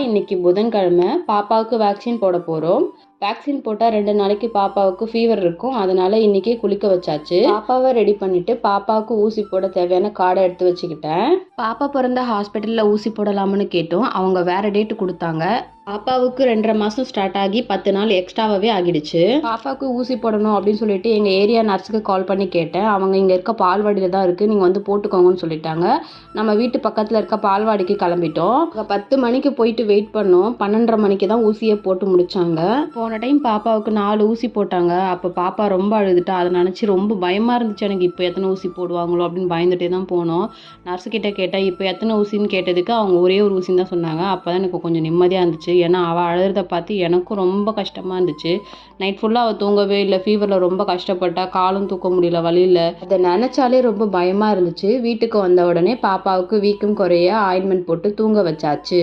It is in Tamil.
இன்னைக்கு புதன்கிழமை பாப்பாவுக்கு வேக்சின் போட போகிறோம். வேக்சின் போட்டால் 2 நாளைக்கு பாப்பாவுக்கு ஃபீவர் இருக்கும். அதனால இன்னைக்கே குளிக்க வச்சாச்சு. பாப்பாவை ரெடி பண்ணிட்டு பாப்பாவுக்கு ஊசி போட தேவையான கார்டை எடுத்து வச்சுக்கிட்டேன். பாப்பா பிறந்த ஹாஸ்பிட்டலில் ஊசி போடலாம்னு கேட்டோம். அவங்க வேற டேட்டு கொடுத்தாங்க. பாப்பாவுக்கு 2.5 மாதம் ஸ்டார்ட் ஆகி 10 நாள் எக்ஸ்ட்ராவே ஆகிடுச்சு. பாப்பாவுக்கு ஊசி போடணும் அப்படின்னு சொல்லிட்டு எங்கள் ஏரியா நர்ஸுக்கு கால் பண்ணி கேட்டேன். அவங்க இங்கே இருக்க பால்வாடியில் தான் இருக்குது, நீங்கள் வந்து போட்டுக்கோங்கன்னு சொல்லிட்டாங்க. நம்ம வீட்டு பக்கத்தில் இருக்க பால்வாடிக்கு கிளம்பிட்டோம். 10 மணிக்கு போயிட்டு வெயிட் பண்ணோம். 12:30 மணிக்கு தான் ஊசியை போட்டு முடிச்சாங்க. போன டைம் பாப்பாவுக்கு 4 ஊசி போட்டாங்க. அப்போ பாப்பா ரொம்ப அழுதுட்டா. அதை நினச்சி ரொம்ப பயமாக இருந்துச்சு எனக்கு. இப்போ எத்தனை ஊசி போடுவாங்களோ அப்படின்னு பயந்துட்டே தான் போனோம். நர்ஸுக்கிட்ட கேட்டேன், இப்போ எத்தனை ஊசின்னு கேட்டதுக்கு அவங்க ஒரே ஒரு ஊசின்னு தான் சொன்னாங்க. அப்போ தான் எனக்கு கொஞ்சம் நிம்மதியாக இருந்துச்சு. ஏன்னா அவள் அழுறத பார்த்து எனக்கும் ரொம்ப கஷ்டமாக இருந்துச்சு. நைட் ஃபுல்லாக அவள் தூங்கவே இல்லை. ஃபீவரில் ரொம்ப கஷ்டப்பட்டா. காலும் தூக்க முடியல வலியில். அதை நினச்சாலே ரொம்ப பயமாக இருந்துச்சு. வீட்டுக்கு வந்த உடனே பாப்பாவுக்கு வீக்கம் குறைய ஆயின்மெண்ட் போட்டு தூங்க வச்சாச்சு.